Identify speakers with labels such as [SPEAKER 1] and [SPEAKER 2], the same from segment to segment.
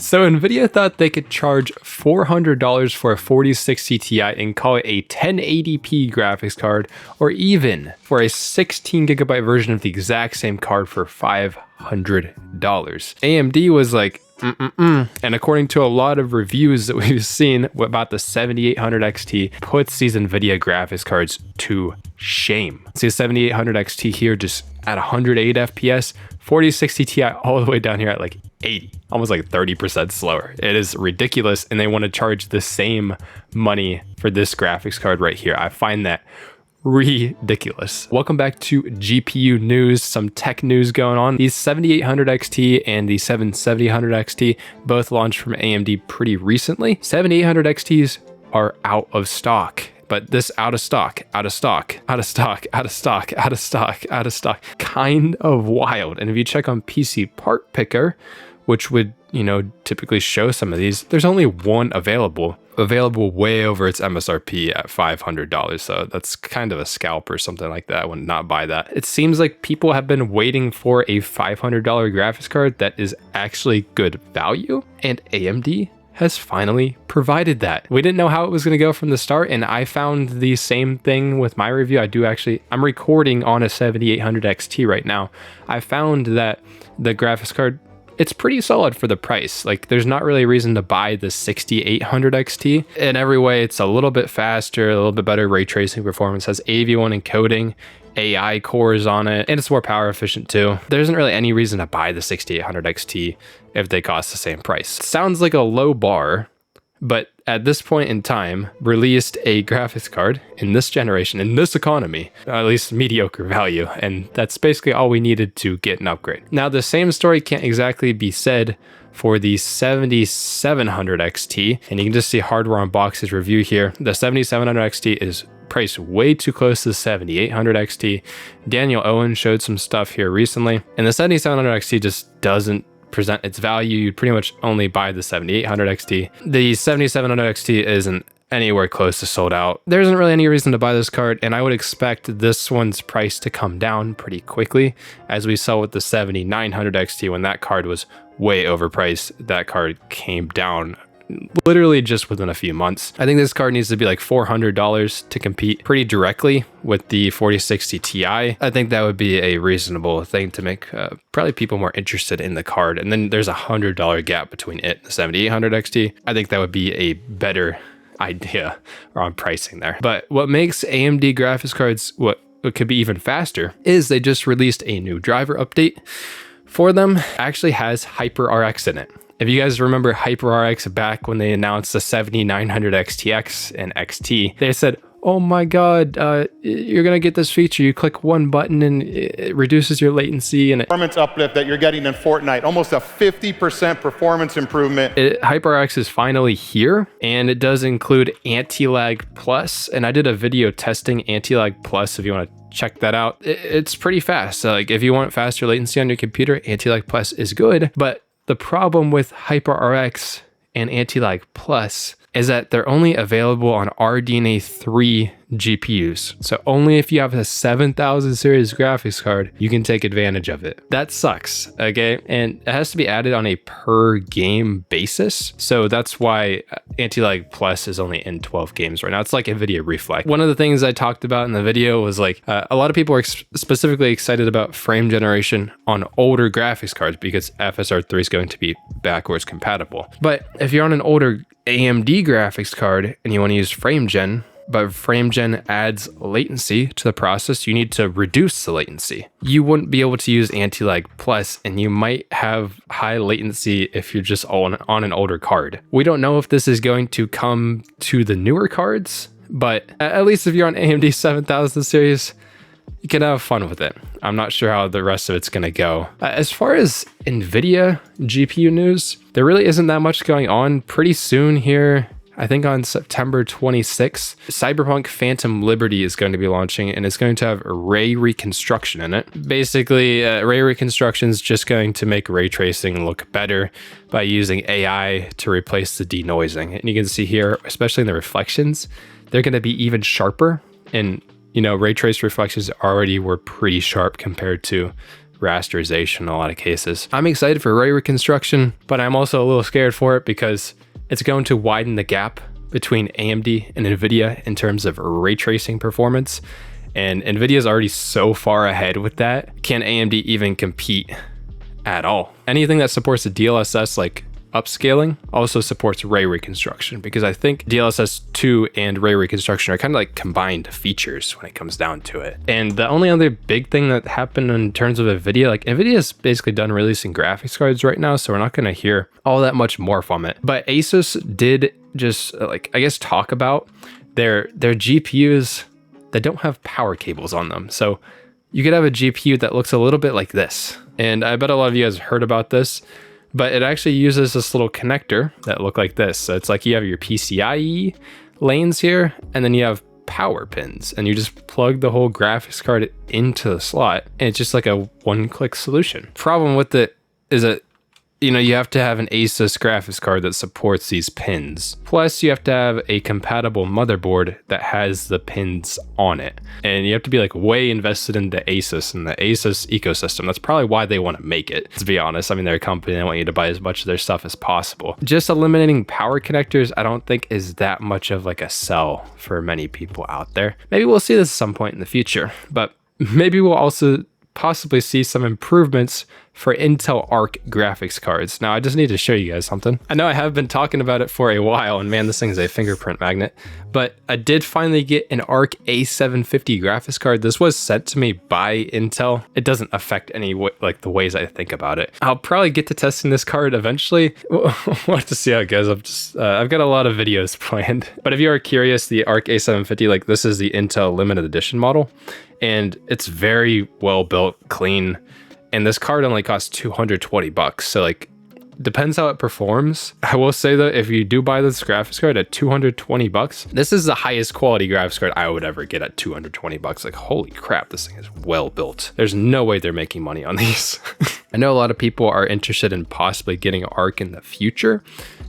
[SPEAKER 1] So NVIDIA thought they could charge $400 for a 4060 Ti and call it a 1080p graphics card, or even for a 16 gigabyte version of the exact same card for $500. AMD was like, And according to a lot of reviews that we've seen about the 7800 XT, puts these NVIDIA graphics cards to shame. See, 7800 XT here just at 108 FPS, 4060 Ti all the way down here at like 80, almost like 30% slower. It is ridiculous, and they want to charge the same money for this graphics card right here. I find that ridiculous. Welcome back to GPU news, some tech news going on. The 7800 XT and the 7700 XT both launched from AMD pretty recently. 7800 XTs are out of stock. But this out of stock, kind of wild. And if you check on PC Part Picker, which would, typically show some of these, there's only one available way over its MSRP at $500. So that's kind of a scalp or something like that. I would not buy that. It seems like people have been waiting for a $500 graphics card that is actually good value, and AMD has finally provided that. We didn't know how it was going to go from the start, and I found the same thing with my review. I'm recording on a 7800 XT right now. I found that the graphics card, it's pretty solid for the price. Like, there's not really a reason to buy the 6800 XT. In every way, it's a little bit faster, a little bit better ray tracing performance, has AV1 encoding, AI cores on it, and it's more power efficient too. There isn't really any reason to buy the 6800 XT if they cost the same price. Sounds like a low bar, but at this point in time, released a graphics card in this generation, in this economy, at least mediocre value, and that's basically all we needed to get an upgrade. Now, the same story can't exactly be said for the 7700 XT, and you can just see Hardware Unboxed's review here. The 7700 XT is priced way too close to the 7800 XT. Daniel Owen showed some stuff here recently, and the 7700 XT just doesn't present its value. You'd pretty much only buy the 7800 XT. The 7700 XT isn't anywhere close to sold out. There isn't really any reason to buy this card, and I would expect this one's price to come down pretty quickly, as we saw with the 7900 XT. When that card was way overpriced, that card came down literally just within a few months. I think this card needs to be like $400 to compete pretty directly with the 4060 Ti. I think that would be a reasonable thing to make probably people more interested in the card. And then there's a $100 gap between it and the 7800 XT. I think that would be a better idea on pricing there. But what makes AMD graphics cards what could be even faster is they just released a new driver update for them. It actually has HyperRX in it. If you guys remember HyperRX back when they announced the 7900 XTX and XT, they said, oh my God, you're going to get this feature. You click one button and it reduces your latency. And
[SPEAKER 2] performance uplift that you're getting in Fortnite, almost a 50% performance improvement.
[SPEAKER 1] HyperRX is finally here, and it does include Anti-Lag Plus. And I did a video testing Anti-Lag Plus if you want to check that out. It's pretty fast. So like if you want faster latency on your computer, Anti-Lag Plus is good. But the problem with HyperRX and Anti-Lag Plus is that they're only available on RDNA 3 GPUs. So only if you have a 7000 series graphics card, you can take advantage of it. That sucks, okay? And it has to be added on a per game basis. So that's why Anti-Lag Plus is only in 12 games right now. It's like NVIDIA Reflect. One of the things I talked about in the video was like, a lot of people are specifically excited about frame generation on older graphics cards because FSR 3 is going to be backwards compatible. But if you're on an older AMD graphics card and you want to use frame gen, but frame gen adds latency to the process, you need to reduce the latency. You wouldn't be able to use Anti-Lag Plus, and you might have high latency if you're just on an older card. We don't know if this is going to come to the newer cards, but at least if you're on AMD 7000 series, you can have fun with it. I'm not sure how the rest of it's going to go. As far as NVIDIA GPU news, there really isn't that much going on. Pretty soon here, I think on September 26th, Cyberpunk Phantom Liberty is going to be launching, and it's going to have ray reconstruction in it. Basically, ray reconstruction is just going to make ray tracing look better by using AI to replace the denoising. And you can see here, especially in the reflections, they're going to be even sharper. And ray trace reflections already were pretty sharp compared to rasterization in a lot of cases. I'm excited for ray reconstruction, but I'm also a little scared for it because it's going to widen the gap between AMD and NVIDIA in terms of ray tracing performance. And NVIDIA is already so far ahead with that. Can AMD even compete at all? Anything that supports the DLSS like upscaling also supports ray reconstruction, because I think DLSS 2 and ray reconstruction are kind of like combined features when it comes down to it. And the only other big thing that happened in terms of NVIDIA, like NVIDIA is basically done releasing graphics cards right now, so we're not going to hear all that much more from it. But Asus did just like, I guess, talk about their GPUs that don't have power cables on them. So you could have a GPU that looks a little bit like this. And I bet a lot of you guys heard about this, but it actually uses this little connector that look like this. So it's like you have your PCIe lanes here, and then you have power pins, and you just plug the whole graphics card into the slot, and it's just like a one-click solution. Problem with it is that, you know, you have to have an Asus graphics card that supports these pins. Plus, you have to have a compatible motherboard that has the pins on it. And you have to be like way invested into Asus and the Asus ecosystem. That's probably why they want to make it, to be honest. I mean, they're a company, they want you to buy as much of their stuff as possible. Just eliminating power connectors, I don't think is that much of like a sell for many people out there. Maybe we'll see this at some point in the future, but maybe we'll also possibly see some improvements for Intel Arc graphics cards. Now, I just need to show you guys something. I know I have been talking about it for a while, and man, this thing is a fingerprint magnet, but I did finally get an Arc A750 graphics card. This was sent to me by Intel. It doesn't affect any like the ways I think about it. I'll probably get to testing this card eventually. We'll have to see how it goes. I've got a lot of videos planned, but if you are curious, the Arc A750, like this is the Intel limited edition model, and it's very well built, clean. And this card only costs $220. So like, depends how it performs. I will say that if you do buy this graphics card at $220, this is the highest quality graphics card I would ever get at $220. Like, holy crap, this thing is well built. There's no way they're making money on these. I know a lot of people are interested in possibly getting Arc in the future,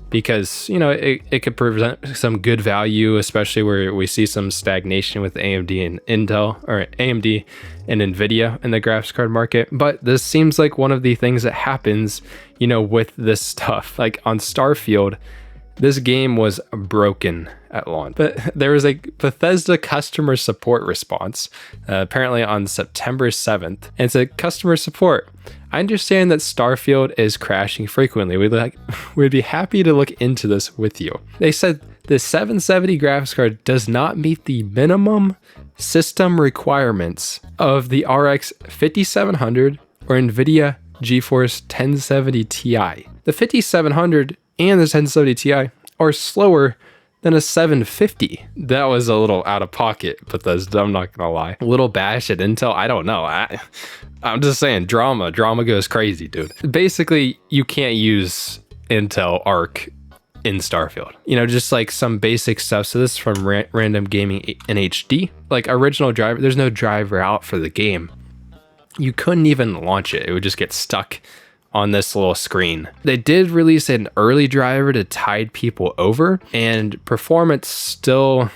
[SPEAKER 1] because, you know, it could present some good value, especially where we see some stagnation with AMD and Intel, or AMD and NVIDIA in the graphics card market. But this seems like one of the things that happens, you know, with this stuff. Like on Starfield, this game was broken at launch, but there was a Bethesda customer support response, apparently on September 7th. And it's a customer support. I understand that Starfield is crashing frequently. We'd be happy to look into this with you. They said the 770 graphics card does not meet the minimum system requirements of the RX 5700 or NVIDIA GeForce 1070 Ti. The 5700 and the 1070 Ti are slower than a 750. That was a little out of pocket, but I'm not gonna lie. A little bash at Intel, I don't know. I'm just saying, drama goes crazy, dude. Basically, you can't use Intel Arc in Starfield. You know, just like some basic stuff. So this is from Random Gaming NHD. Like original driver, there's no driver out for the game. You couldn't even launch it. It would just get stuck on this little screen. They did release an early driver to tide people over, and performance still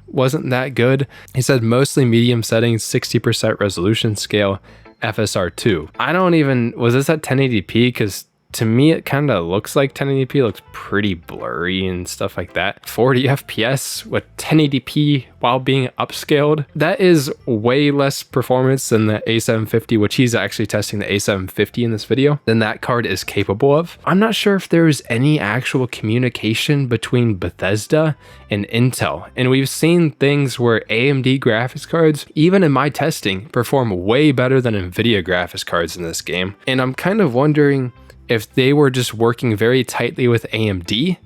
[SPEAKER 1] wasn't that good. He said mostly medium settings, 60% resolution scale, FSR2. I don't even, was this at 1080p? Because to me, it kind of looks like 1080p, looks pretty blurry and stuff like that. 40 FPS with 1080p while being upscaled. That is way less performance than the A750, which he's actually testing the A750 in this video, than that card is capable of. I'm not sure if there's any actual communication between Bethesda and Intel. And we've seen things where AMD graphics cards, even in my testing, perform way better than NVIDIA graphics cards in this game. And I'm kind of wondering if they were just working very tightly with AMD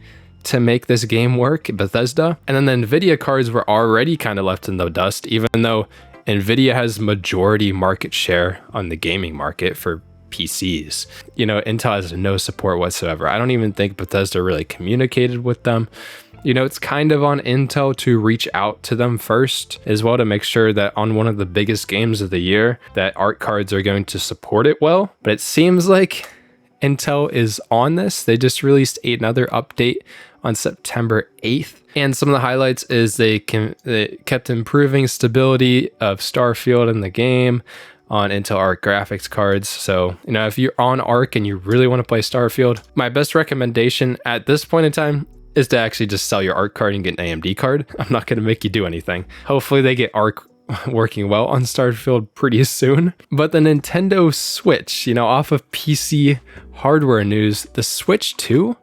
[SPEAKER 1] to make this game work, Bethesda, and then the NVIDIA cards were already kind of left in the dust, even though NVIDIA has majority market share on the gaming market for PCs. You know, Intel has no support whatsoever. I don't even think Bethesda really communicated with them. You know, it's kind of on Intel to reach out to them first as well, to make sure that on one of the biggest games of the year, that Arc cards are going to support it well. But it seems like Intel is on this. They just released another update on September 8th. And some of the highlights is they kept improving stability of Starfield in the game. on Intel Arc graphics cards. So, you know, if you're on Arc and you really want to play Starfield, my best recommendation at this point in time is to actually just sell your Arc card and get an AMD card. I'm not going to make you do anything. Hopefully they get Arc working well on Starfield pretty soon. But the Nintendo Switch, you know, off of PC hardware news, the Switch 2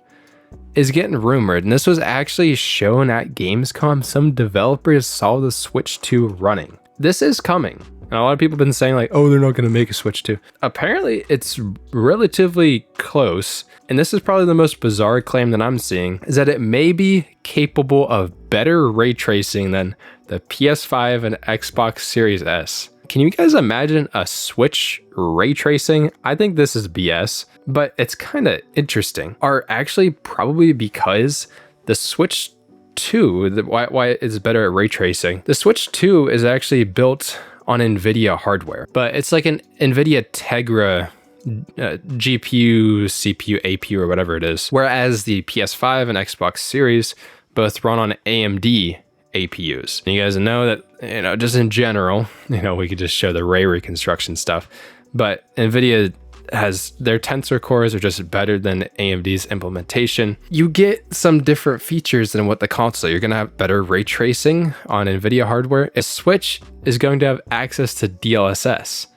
[SPEAKER 1] is getting rumored, and this was actually shown at Gamescom. Some developers saw the Switch 2 running. This is coming. And a lot of people have been saying like, oh, they're not going to make a Switch 2. Apparently, it's relatively close. And this is probably the most bizarre claim that I'm seeing, is that it may be capable of better ray tracing than the PS5 and Xbox Series S. Can you guys imagine a Switch ray tracing? I think this is BS, but it's kind of interesting. Are actually probably because the Switch 2, why it's better at ray tracing. The Switch 2 is actually built on NVIDIA hardware, but it's like an NVIDIA Tegra GPU, CPU, APU, or whatever it is. Whereas the PS5 and Xbox Series both run on AMD APUs. And you guys know that, you know, just in general, you know, we could just show the ray reconstruction stuff, but NVIDIA has their Tensor cores are just better than AMD's implementation. You get some different features than what the console. You're going to have better ray tracing on NVIDIA hardware. A Switch is going to have access to DLSS,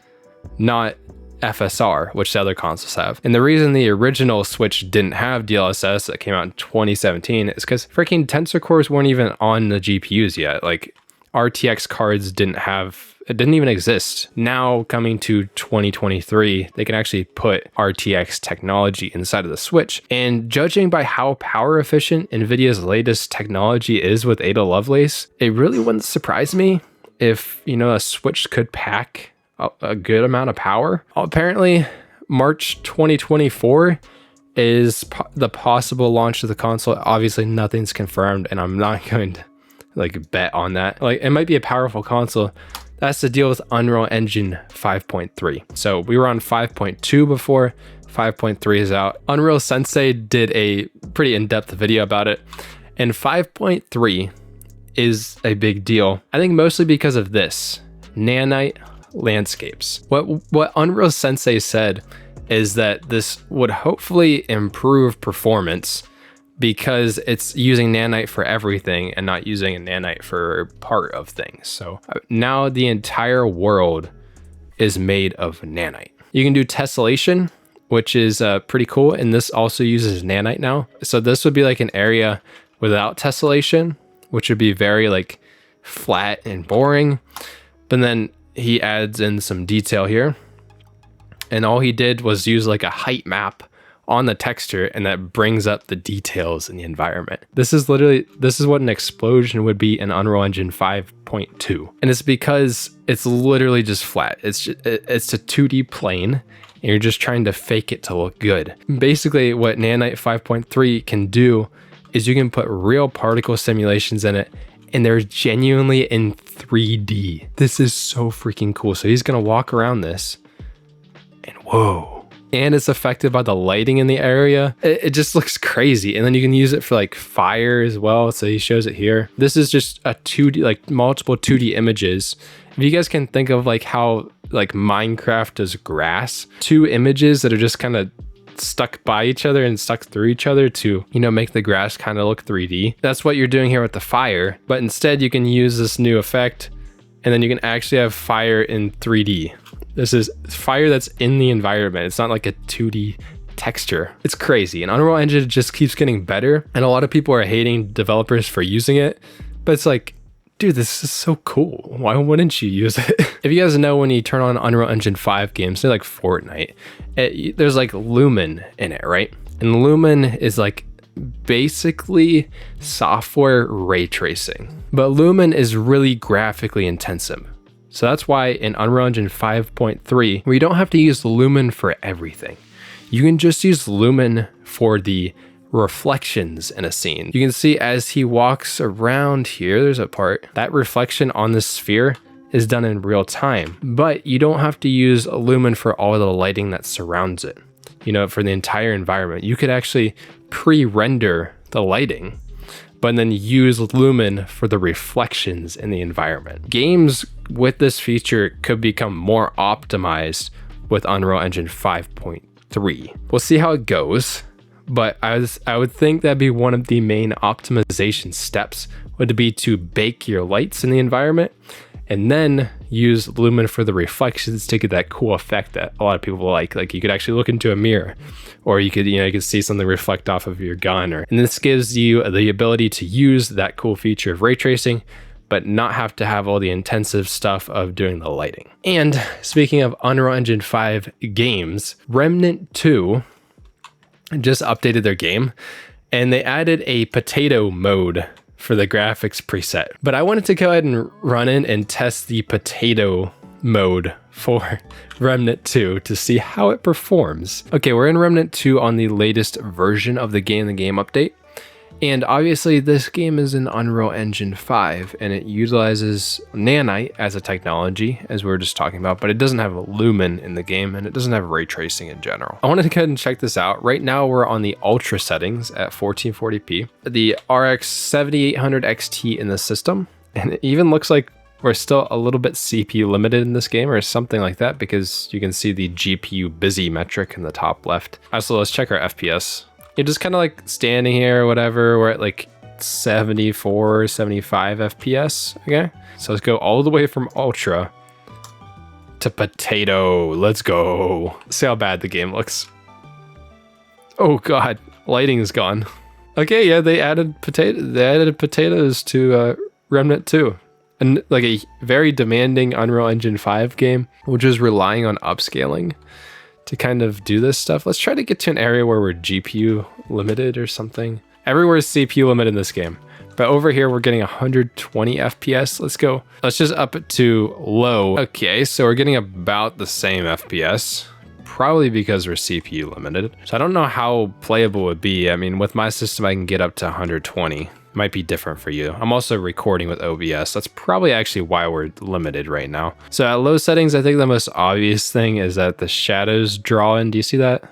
[SPEAKER 1] not FSR, which the other consoles have. And the reason the original Switch didn't have DLSS that came out in 2017 is because freaking Tensor cores weren't even on the GPUs yet. Like RTX cards didn't even exist. Now coming to 2023, they can actually put RTX technology inside of the Switch. And judging by how power efficient NVIDIA's latest technology is with Ada Lovelace, it really wouldn't surprise me if, you know, a Switch could pack a good amount of power. Apparently, March 2024 is the possible launch of the console. Obviously, nothing's confirmed, and I'm not going to like bet on that. Like, it might be a powerful console. That's the deal with Unreal Engine 5.3. So we were on 5.2 before. 5.3 is out. Unreal Sensei did a pretty in-depth video about it, and 5.3 is a big deal. I think mostly because of this nanite landscapes. What Unreal Sensei said is that this would hopefully improve performance because it's using nanite for everything and not using a nanite for part of things. So now the entire world is made of nanite. You can do tessellation, which is pretty cool, and this also uses nanite now. So this would be like an area without tessellation, which would be very like flat and boring. But then he adds in some detail here, and all he did was use like a height map on the texture, and that brings up the details in the environment. This is what an explosion would be in Unreal Engine 5.2. And it's because it's literally just flat. It's a 2D plane, and you're just trying to fake it to look good. Basically, what Nanite 5.3 can do is you can put real particle simulations in it, and they're genuinely in 3D. This is so freaking cool. So he's gonna walk around this, and whoa. And it's affected by the lighting in the area. It just looks crazy. And then you can use it for like fire as well. So he shows it here. This is just a 2D, like multiple 2D images. If you guys can think of like how like Minecraft does grass, 2 images that are just kind of stuck by each other and stuck through each other to, you know, make the grass kind of look 3D. That's what you're doing here with the fire, but instead you can use this new effect, and then you can actually have fire in 3D. This is fire that's in the environment. It's not like a 2D texture. It's crazy. And Unreal Engine just keeps getting better, and a lot of people are hating developers for using it, but it's like, dude, this is so cool. Why wouldn't you use it? If you guys know, when you turn on Unreal Engine 5 games, say like Fortnite, there's like Lumen in it, right? And Lumen is like basically software ray tracing, but Lumen is really graphically intensive. So that's why in Unreal Engine 5.3, where you don't have to use Lumen for everything, you can just use Lumen for the reflections in a scene. You can see as he walks around here, there's a part, that reflection on the sphere is done in real time, but you don't have to use a Lumen for all the lighting that surrounds it. You know, for the entire environment, you could actually pre-render the lighting, but then use Lumen for the reflections in the environment. Games with this feature could become more optimized with Unreal Engine 5.3. We'll see how it goes, but I would think that'd be one of the main optimization steps would be to bake your lights in the environment and then use Lumen for the reflections to get that cool effect that a lot of people like. Like you could actually look into a mirror, or you could, you could see something reflect off of your gun, and this gives you the ability to use that cool feature of ray tracing, but not have to have all the intensive stuff of doing the lighting. And speaking of Unreal Engine 5 games, Remnant 2 just updated their game, and they added a potato mode for the graphics preset. But I wanted to go ahead and run in and test the potato mode for Remnant 2 to see how it performs. Okay, we're in Remnant 2 on the latest version of the game update. And obviously this game is in Unreal Engine 5 and it utilizes Nanite as a technology, as we were just talking about, but it doesn't have Lumen in the game and it doesn't have ray tracing in general. I wanted to go ahead and check this out. Right now we're on the ultra settings at 1440p, the RX 7800 XT in the system, and it even looks like we're still a little bit CPU limited in this game or something like that, because you can see the GPU busy metric in the top left. So let's check our FPS. You're just kind of like standing here or whatever. We're at like 74, 75 FPS. Okay. So let's go all the way from ultra to potato. Let's go. See how bad the game looks. Oh God, lighting is gone. Okay. Yeah. They added potatoes to Remnant 2. And like a very demanding Unreal Engine 5 game, which is relying on upscaling to kind of do this stuff. Let's try to get to an area where we're GPU limited or something. Everywhere is CPU limited in this game, but over here we're getting 120 FPS. Let's go. Let's just up it to low. Okay, so we're getting about the same FPS, probably because we're CPU limited. So I don't know how playable it would be. I mean, with my system, I can get up to 120. Might be different for you. I'm also recording with OBS. That's probably actually why we're limited right now. So at low settings, I think the most obvious thing is that the shadows draw in. Do you see that?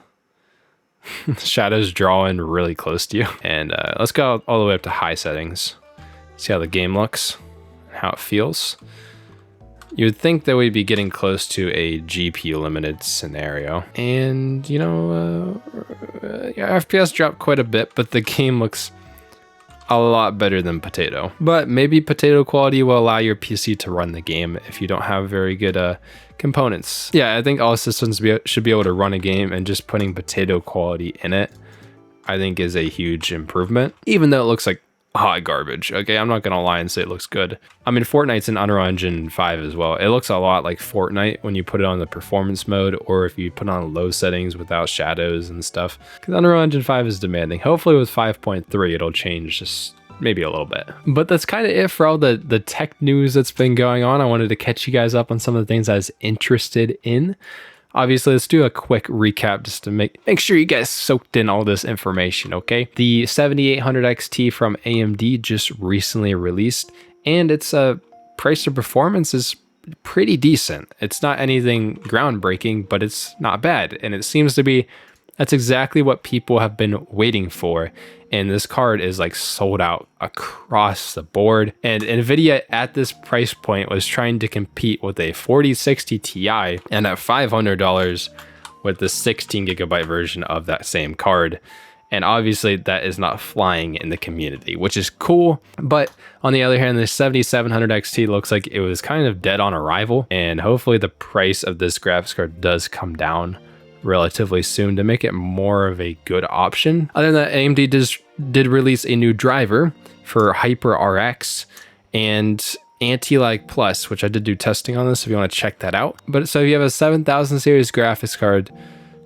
[SPEAKER 1] Shadows draw in really close to you. And let's go all the way up to high settings. See how the game looks, how it feels. You would think that we'd be getting close to a GPU limited scenario. And you know, FPS dropped quite a bit, but the game looks a lot better than potato. But maybe potato quality will allow your PC to run the game if you don't have very good components. Yeah, I think all systems should be able to run a game, and just putting potato quality in it, I think, is a huge improvement, even though it looks like hot garbage. Okay, I'm not gonna lie and say it looks good. I mean, Fortnite's in Unreal Engine 5 as well. It looks a lot like Fortnite when you put it on the performance mode, or if you put it on low settings without shadows and stuff, because Unreal Engine 5 is demanding. Hopefully with 5.3 it'll change just maybe a little bit. But that's kind of it for all the tech news that's been going on. I wanted to catch you guys up on some of the things I was interested in. Obviously, let's do a quick recap just to make sure you guys soaked in all this information, okay? The 7800 XT from AMD just recently released, and its price to performance is pretty decent. It's not anything groundbreaking, but it's not bad, and it seems to be that's exactly what people have been waiting for. And this card is like sold out across the board. And Nvidia at this price point was trying to compete with a 4060 Ti, and at $500 with the 16 gigabyte version of that same card. And obviously that is not flying in the community, which is cool. But on the other hand, the 7700 XT looks like it was kind of dead on arrival. And hopefully the price of this graphics card does come down relatively soon to make it more of a good option. Other than that, AMD did release a new driver for HyperRX and Anti-Lag Plus, which I did do testing on this if you want to check that out. But so if you have a 7000 series graphics card,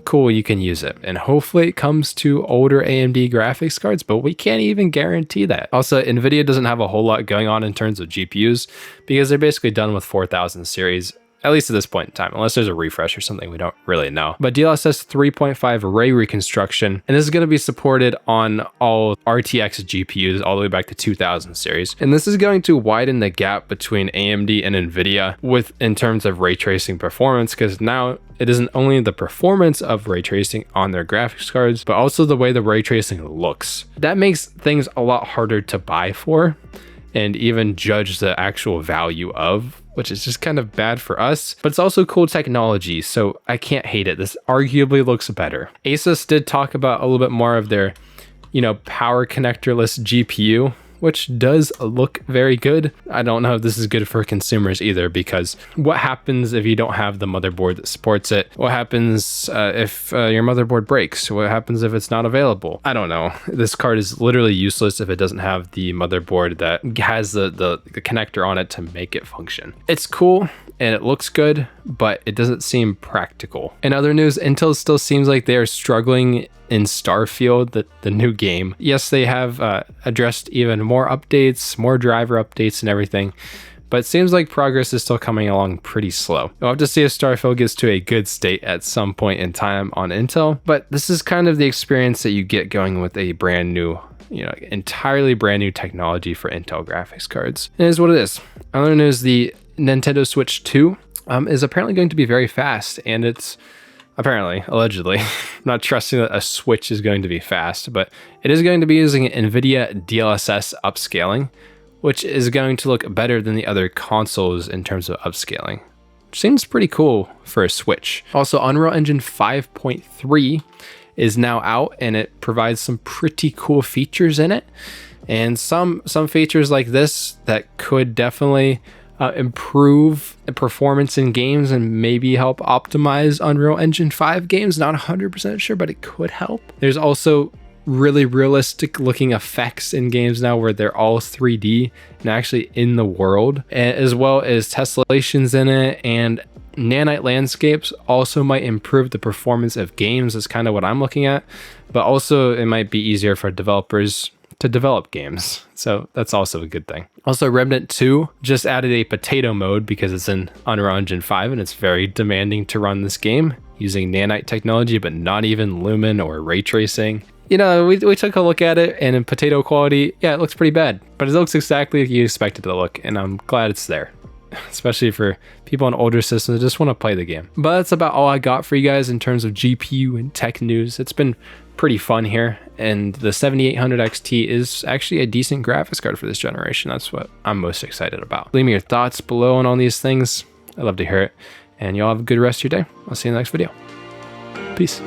[SPEAKER 1] cool, you can use it. And hopefully it comes to older AMD graphics cards, but we can't even guarantee that. Also, Nvidia doesn't have a whole lot going on in terms of GPUs because they're basically done with 4000 series, at least at this point in time, unless there's a refresh or something, we don't really know. But DLSS 3.5 ray reconstruction, and this is going to be supported on all RTX GPUs all the way back to 2000 series. And this is going to widen the gap between AMD and Nvidia in terms of ray tracing performance, because now it isn't only the performance of ray tracing on their graphics cards, but also the way the ray tracing looks. That makes things a lot harder to buy for and even judge the actual value of which is just kind of bad for us, but it's also cool technology, so I can't hate it. This arguably looks better. Asus did talk about a little bit more of their, power connectorless GPU, which does look very good. I don't know if this is good for consumers either, because what happens if you don't have the motherboard that supports it? What happens if your motherboard breaks? What happens if it's not available? I don't know. This card is literally useless if it doesn't have the motherboard that has the connector on it to make it function. It's cool and it looks good, but it doesn't seem practical. In other news, Intel still seems like they are struggling in Starfield, the new game. Yes, they have addressed even more updates, more driver updates and everything, but it seems like progress is still coming along pretty slow. We'll have to see if Starfield gets to a good state at some point in time on Intel, but this is kind of the experience that you get going with a brand new, entirely brand new technology for Intel graphics cards. It is what it is. Another news, the Nintendo Switch 2 is apparently going to be very fast, and it's apparently, allegedly, I'm not trusting that a Switch is going to be fast, but it is going to be using NVIDIA DLSS upscaling, which is going to look better than the other consoles in terms of upscaling. Which seems pretty cool for a Switch. Also, Unreal Engine 5.3 is now out, and it provides some pretty cool features in it. And some features like this that could definitely improve the performance in games and maybe help optimize Unreal Engine 5 games. Not 100% sure, but it could help. There's also really realistic looking effects in games now where they're all 3D and actually in the world, as well as tessellations in it, and nanite landscapes also might improve the performance of games. That's kind of what I'm looking at, but also it might be easier for developers to develop games. So that's also a good thing. Also, Remnant 2 just added a potato mode because it's in Unreal Engine 5 and it's very demanding to run this game using nanite technology, but not even lumen or ray tracing. We took a look at it, and in potato quality, yeah, it looks pretty bad, but it looks exactly like you expect it to look, and I'm glad it's there. Especially for people on older systems that just want to play the game. But that's about all I got for you guys in terms of GPU and tech news. It's been pretty fun here, and the 7800 XT is actually a decent graphics card for this generation. That's what I'm most excited about. Leave me your thoughts below on all these things. I'd love to hear it, and y'all have a good rest of your day. I'll see you in the next video. Peace.